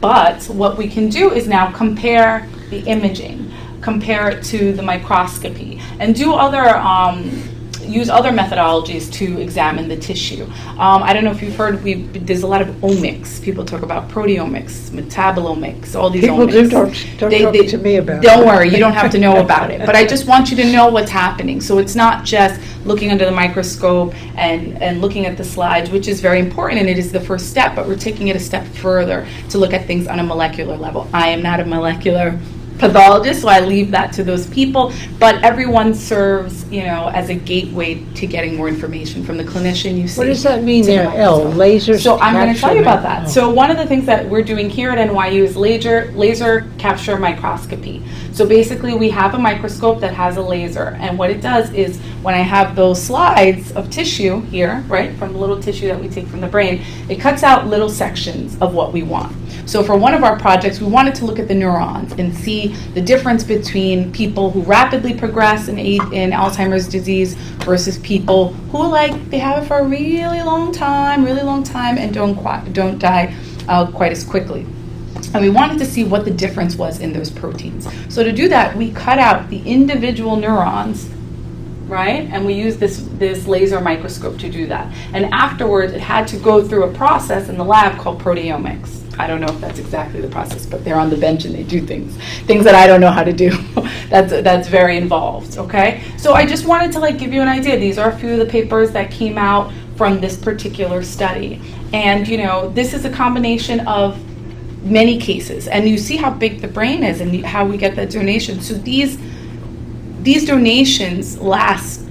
S1: But what we can do is now compare the imaging, compare it to the microscopy, and do use other methodologies to examine the tissue. I don't know if you've heard, there's a lot of omics. People talk about proteomics, metabolomics, all these
S3: People
S1: omics.
S3: don't talk to me about
S1: Don't
S3: it.
S1: worry, you don't have to know about it. But I just want you to know what's happening. So it's not just looking under the microscope and looking at the slides, which is very important, and it is the first step, but we're taking it a step further to look at things on a molecular level. I am not a molecular pathologist, so I leave that to those people, but everyone serves, as a gateway to getting more information from the clinician. You see.
S3: What does that mean
S1: to the
S3: there, L?
S1: microscope.
S3: Lasers?
S1: So I'm going to tell you about that.
S3: Oh.
S1: So one of the things that we're doing here at NYU is laser capture microscopy. So basically we have a microscope that has a laser, and what it does is when I have those slides of tissue here, right, from the little tissue that we take from the brain, it cuts out little sections of what we want. So for one of our projects, we wanted to look at the neurons and see the difference between people who rapidly progress in Alzheimer's disease versus people who they have it for a really long time, and don't die quite as quickly. And we wanted to see what the difference was in those proteins. So to do that, we cut out the individual neurons, right? And we use this laser microscope to do that. And afterwards, it had to go through a process in the lab called proteomics. I don't know if that's exactly the process, but they're on the bench and they do things that I don't know how to do. That's very involved, okay? So I just wanted to give you an idea. These are a few of the papers that came out from this particular study. And this is a combination of many cases, and you see how big the brain is and how we get that donation. So these donations last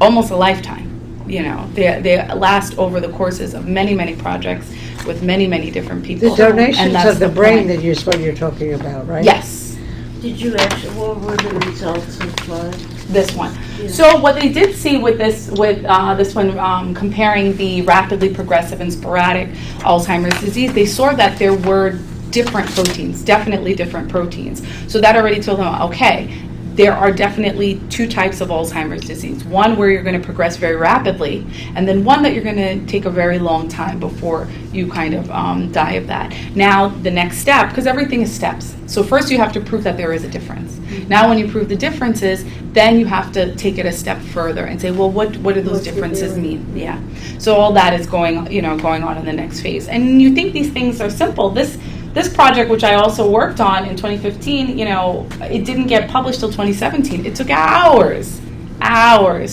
S1: almost a lifetime. They last over the courses of many projects with many different people.
S3: The donations
S1: that's
S3: of the
S1: the
S3: brain
S1: point.
S3: that what you're talking about, right?
S1: Yes,
S4: Did you what were the results of
S1: this one.
S4: Yeah.
S1: So what they did see with this one, comparing the rapidly progressive and sporadic Alzheimer's disease, they saw that there were different proteins, definitely different proteins. So that already told them, okay, there are definitely two types of Alzheimer's disease. One where you're going to progress very rapidly, and then one that you're going to take a very long time before you kind of die of that. Now, the next step, because everything is steps. So first you have to prove that there is a difference. Mm-hmm. Now when you prove the differences, then you have to take it a step further and say, well, what do those differences mean? Yeah. So all that is going on in the next phase. And you think these things are simple. This project, which I also worked on in 2015, it didn't get published till 2017. It took hours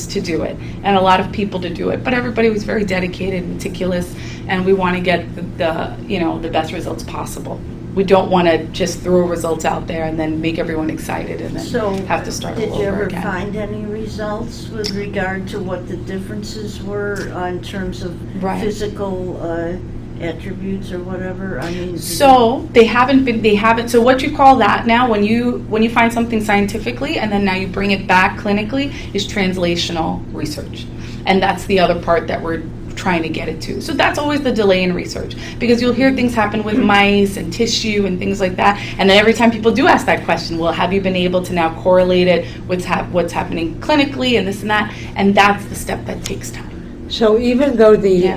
S1: to do it, and a lot of people to do it. But everybody was very dedicated, meticulous, and we want to get the best results possible. We don't want to just throw results out there and then make everyone excited and then have to start all over again.
S4: Did you ever find any results with regard to what the differences were in terms of physical attributes or whatever? I mean,
S1: so they haven't. So what you call that now, when you find something scientifically and then now you bring it back clinically, is translational research, and that's the other part that we're trying to get it to. So that's always the delay in research, because you'll hear things happen with mice and tissue and things like that, and then every time people do ask that question, well, have you been able to now correlate it with what's happening clinically and this and that, and that's the step that takes time.
S3: So even though the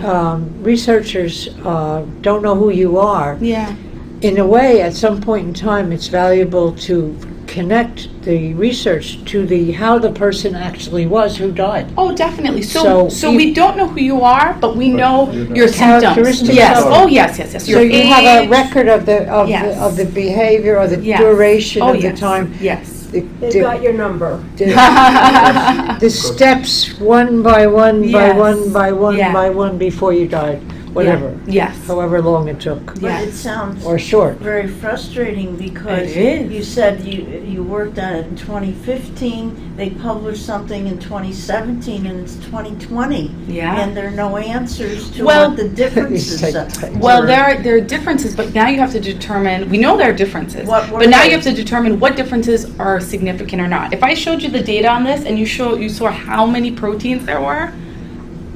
S3: researchers don't know who you are, in a way, at some point in time, it's valuable to connect the research to how the person actually was who died.
S1: Oh, definitely. So we don't know who you are, but we know your symptoms.
S3: Characteristics.
S1: Yes.
S3: of it.
S1: Oh, yes. Your
S3: So you have a
S1: age.
S3: record of the behavior or the duration of the time.
S1: Yes.
S6: They've got your number.
S3: The steps one by one by
S1: Yes.
S3: one by one
S1: Yeah.
S3: by one before you died, whatever.
S1: Yes.
S3: However long it took.
S4: but
S1: Yes.
S4: it sounds
S3: Or short.
S4: very frustrating, because
S1: It is.
S4: you said you worked on it in 2015, they published something in 2017, and it's 2020.
S1: Yeah.
S4: And there are no answers to
S1: Well,
S4: what the differences
S3: These
S4: are.
S3: take time.
S1: Well, there are differences, but now you have to determine. We know there are differences,
S4: What were
S1: but now
S4: they?
S1: you have to determine what differences are significant or not. If I showed you the data on this and you saw how many proteins there were,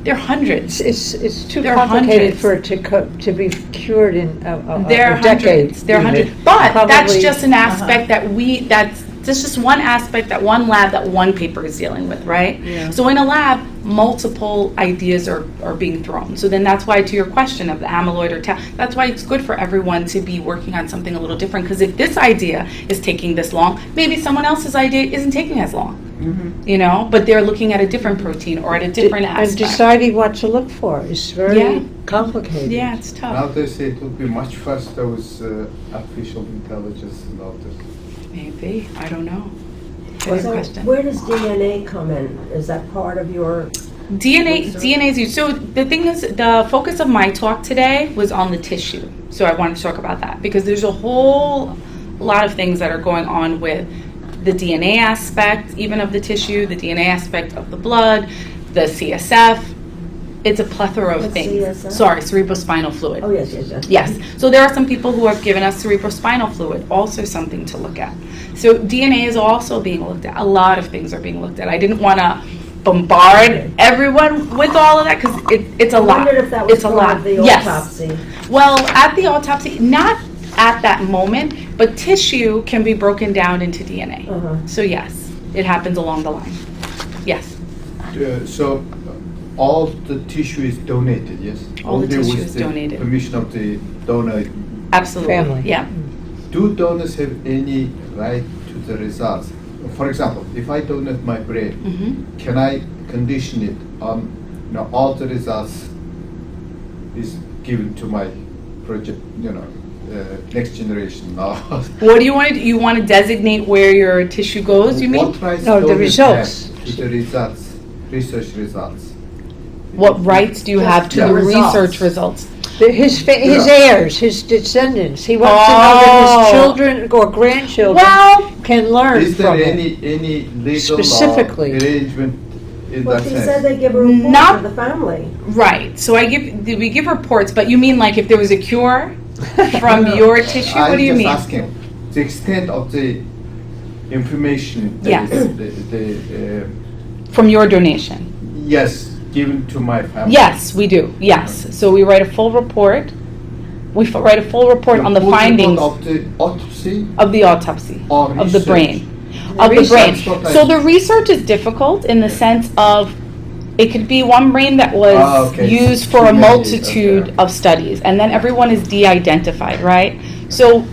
S1: there are hundreds.
S3: It's too
S1: There are
S3: complicated
S1: hundreds.
S3: for it to be cured in
S1: There are
S3: decades.
S1: hundreds. There are
S3: even.
S1: hundreds, but that's
S3: Probably-
S1: just an aspect that It's just one aspect, that one lab, that one paper is dealing with, right? So in a lab, multiple ideas are being thrown. So then that's why, to your question of the amyloid or tau, that's why it's good for everyone to be working on something a little different, because if this idea is taking this long, maybe someone else's idea isn't taking as long, you know, but they're looking at a different protein or at a different
S3: And
S1: aspect.
S3: deciding what to look for is very complicated.
S1: Yeah, it's tough.
S2: Now they say it will be much faster with artificial intelligence and all this.
S1: Maybe, I don't know.
S6: Well,
S1: Good
S6: so
S1: question.
S6: where does DNA come in? Is that part of your?
S1: DNA is used. So the thing is, the focus of my talk today was on the tissue. So I wanted to talk about that because there's a whole lot of things that are going on with the DNA aspect, even of the tissue, the DNA aspect of the blood, the CSF. It's a plethora of
S6: What's
S1: things.
S6: CSF?
S1: Sorry, cerebrospinal fluid.
S6: Oh, yes.
S1: Yes. So there are some people who have given us cerebrospinal fluid, also something to look at. So DNA is also being looked at. A lot of things are being looked at. I didn't want to bombard everyone with all of that because it's a lot.
S6: I wondered if that was
S1: It's a
S6: part
S1: lot.
S6: of the
S1: Yes.
S6: autopsy.
S1: Well, at the autopsy, not at that moment, but tissue can be broken down into DNA. So yes, it happens along the line. Yes.
S2: So all the tissue is donated, yes?
S1: All the
S2: Only
S1: tissue
S2: with
S1: is
S2: the
S1: donated.
S2: Permission of the donor.
S1: Absolutely.
S3: Family.
S1: Yeah.
S2: Do donors have any right to the results? For example, if I donate my brain, can I condition it on, you know, all the results is given to my project, you know, next generation?
S1: What do you want to do? You want to designate where your tissue goes, you mean?
S2: What rights
S3: No, the
S2: donors
S3: results.
S2: have to the results, research results?
S1: What rights do you have to
S2: Yeah.
S1: the
S6: Results.
S1: research results?
S3: His
S2: Yeah.
S3: heirs, his descendants, he wants to know that
S1: Oh.
S3: his children or grandchildren
S1: Well,
S3: can learn
S2: Is there
S3: from it.
S2: any legal
S3: Specifically.
S2: or arrangement in
S6: Well,
S2: that
S6: he
S2: sense?
S6: said they give a report
S1: Not-
S6: to the family.
S1: right. So we give reports, but you mean like if there was a cure from your tissue? What do you mean?
S2: I'm just asking, the extent of the information that
S1: Yes.
S2: is
S1: From your donation?
S2: yes, given to my family.
S1: Yes, we do. Yes. So we write a full report. Write a full report on the
S2: full report
S1: findings
S2: of the autopsy
S1: of the autopsy
S2: or
S1: of the
S2: research?
S1: brain. Of the brain.
S2: That's what I-
S1: So the research is difficult in the sense of it could be one brain that was
S2: Okay.
S1: used for
S2: Too
S1: a
S2: many,
S1: multitude
S2: okay.
S1: of studies, and then everyone is de-identified, right? So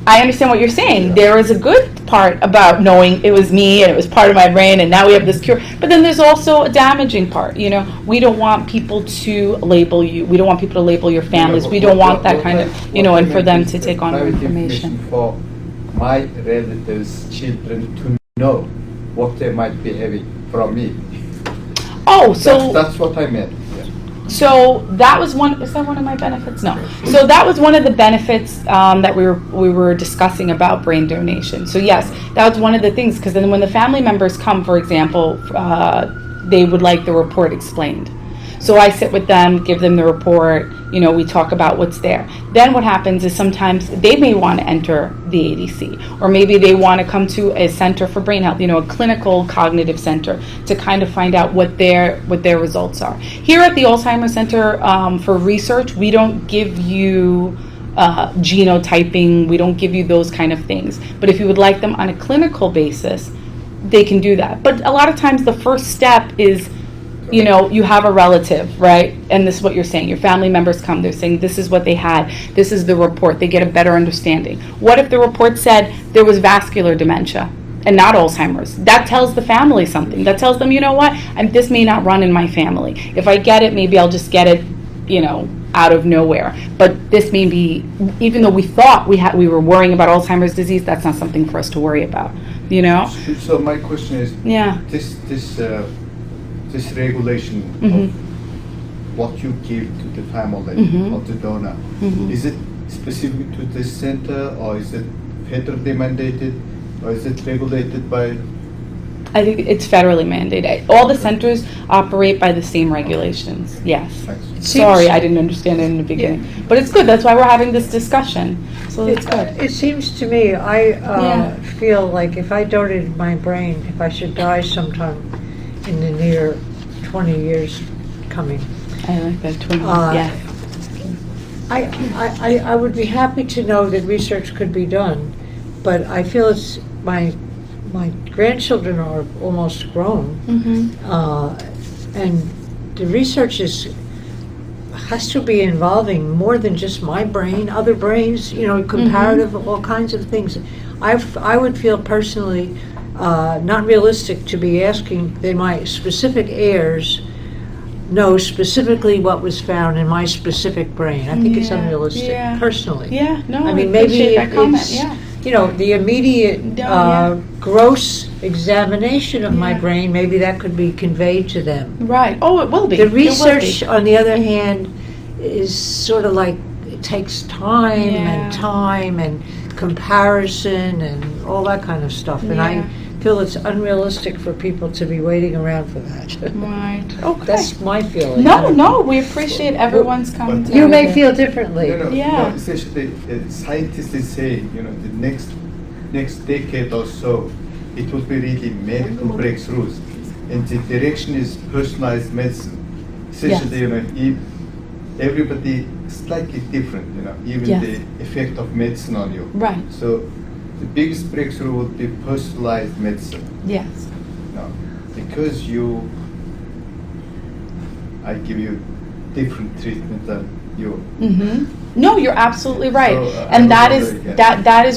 S1: I understand what you're saying. There is a good part about knowing it was me and it was part of my brain, and now we have this cure. But then there's also a damaging part. You know, we don't want people to label you. We don't want people to label your families. We don't want that kind of, you know, and for them to take on
S2: private
S1: information.
S2: for my relatives' children to know what they might be having from me.
S1: Oh, so
S2: That's what I meant. Yeah.
S1: So that was one. Is that one of my benefits? No. So that was one of the benefits that we were discussing about brain donation. So yes, that was one of the things. Because then when the family members come, for example, they would like the report explained. So I sit with them, give them the report. You know, we talk about what's there. Then what happens is sometimes they may want to enter the ADC, or maybe they want to come to a center for brain health, you know, a clinical cognitive center, to kind of find out what their results are. Here at the Alzheimer's Center for Research, we don't give you genotyping. We don't give you those kind of things. But if you would like them on a clinical basis, they can do that. But a lot of times the first step is, you know, you have a relative, right? And this is what you're saying. Your family members come, they're saying this is what they had, this is the report, they get a better understanding. What if the report said there was vascular dementia and not Alzheimer's? That tells the family something. That tells them, you know what, this may not run in my family. If I get it, maybe I'll just get it, you know, out of nowhere. But this may be, even though we thought we were worrying about Alzheimer's disease, that's not something for us to worry about, you know?
S2: So my question is,
S1: Yeah.
S2: this regulation of what you give to the family of the donor, is it specific to this center, or is it federally mandated, or is it regulated by?
S1: I think it's federally mandated. All the centers operate by the same regulations, yes. Sorry, I didn't understand it in the beginning. But it's good, that's why we're having this discussion. So it's good.
S3: It seems to me, I
S1: Yeah.
S3: feel like if I donated my brain, if I should die sometime in the near 20 years coming,
S1: I like that 20, yeah.
S3: I would be happy to know that research could be done, but I feel it's my my grandchildren are almost grown, and the research has to be involving more than just my brain, other brains, comparative, all kinds of things. I would feel personally not realistic to be asking that my specific heirs know specifically what was found in my specific brain. I think it's unrealistic, personally.
S1: Yeah, no,
S3: I mean,
S1: I
S3: maybe
S1: appreciate that comment,
S3: it's,
S1: yeah.
S3: the immediate gross examination of my
S1: Yeah.
S3: brain, maybe that could be conveyed to them.
S1: Right. Oh, it will be.
S3: The
S1: It will be.
S3: research, on the other hand, is sort of like, it takes time and comparison and all that kind of stuff. And I feel it's unrealistic for people to be waiting around for that.
S1: Right. Okay.
S3: That's my feeling.
S1: No, we appreciate everyone's commentary.
S3: You may feel differently.
S1: Yeah.
S2: Essentially, scientists say, the next decade or so, it will be really medical breakthroughs, and the direction is personalized medicine. Essentially, if everybody slightly different, even the effect of medicine on you.
S1: Right.
S2: So the biggest breakthrough would be personalized medicine.
S1: Yes.
S2: Now, because I give you different treatment than you.
S1: No, you're absolutely right,
S2: So,
S1: and
S2: I
S1: that is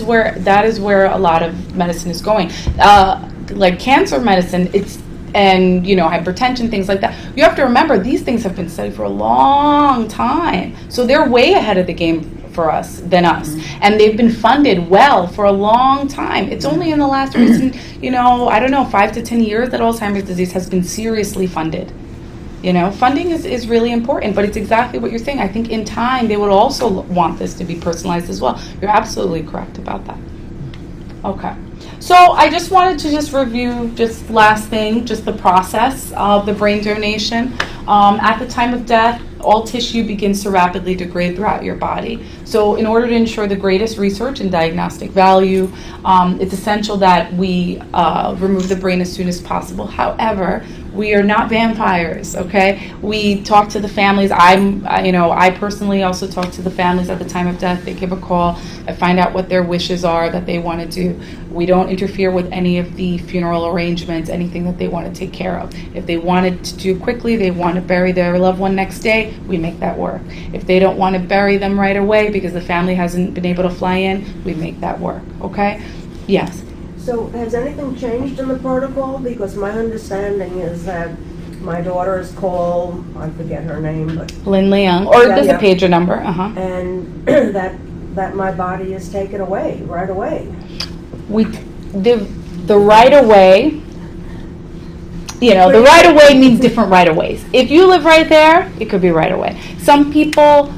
S2: wonder,
S1: that is where a lot of medicine is going. Like cancer medicine, and hypertension, things like that. You have to remember these things have been studied for a long time, so they're way ahead of the game for us than us, and they've been funded well for a long time. It's only in the last recent, 5 to 10 years that Alzheimer's disease has been seriously funded. Funding is really important, but it's exactly what you're saying. I think in time they would also want this to be personalized as well. You're absolutely correct about that. Okay. So I just wanted to review last thing, just the process of the brain donation. At the time of death, all tissue begins to rapidly degrade throughout your body. So in order to ensure the greatest research and diagnostic value, it's essential that we remove the brain as soon as possible. However, we are not vampires, okay? We talk to the families. I personally also talk to the families at the time of death. They give a call. I find out what their wishes are that they want to do. We don't interfere with any of the funeral arrangements, anything that they want to take care of. If they wanted to do quickly, they want to bury their loved one next day, we make that work. If they don't want to bury them right away because the family hasn't been able to fly in, we make that work, okay? Yes.
S6: So has anything changed in the protocol? Because my understanding is that my daughter's call, I forget her name, but,
S1: Lynn Leung, or
S6: Yeah,
S1: there's
S6: yeah.
S1: a pager number,
S6: and that my body is taken away, right away.
S1: The right of way, the right of way means different right of ways. If you live right there, it could be right away. Some people,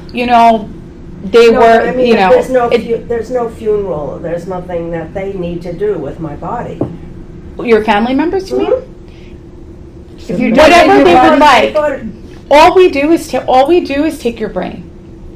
S6: There's no funeral, there's nothing that they need to do with my body.
S1: your family members, you mean?
S3: If you
S1: Whatever
S3: donate
S1: they
S3: your
S1: would
S3: body-
S1: like. All we do is take your brain.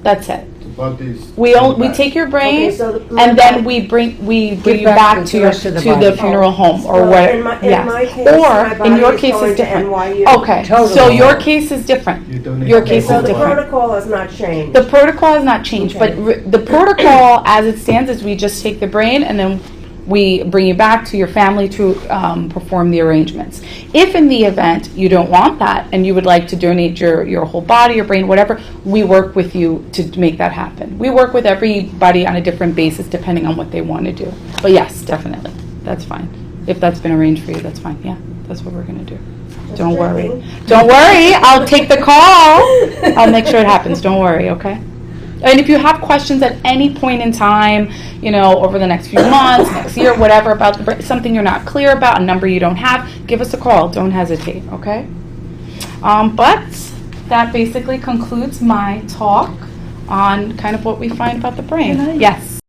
S1: That's it.
S2: Bodies.
S1: We take your brain,
S6: Okay, so
S1: and then we bring you back to
S3: the
S1: the funeral home or
S6: So
S1: what?
S6: in my
S1: Yes.
S6: case, my
S1: Or in your
S6: body is
S1: case
S6: going
S1: is
S6: to
S1: different.
S6: NYU.
S1: Okay,
S3: Totally.
S1: so your case is different.
S2: You donate
S1: Your
S2: your
S1: case
S6: So
S1: is
S6: the
S1: different.
S6: protocol has not changed.
S1: The protocol has not changed,
S6: Okay.
S1: but the protocol as it stands is we just take the brain and then we bring you back to your family to perform the arrangements. If in the event you don't want that and you would like to donate your whole body, your brain, whatever, we work with you to make that happen. We work with everybody on a different basis depending on what they want to do. But yes, definitely, that's fine. If that's been arranged for you, that's fine. Yeah, that's what we're going to do. Don't worry.
S6: checking.
S1: Don't worry, I'll take the call. I'll make sure it happens. Don't worry, okay? And if you have questions at any point in time, over the next few months, next year, whatever, about something you're not clear about, a number you don't have, give us a call. Don't hesitate, okay? But that basically concludes my talk on kind of what we find about the brain. Yes.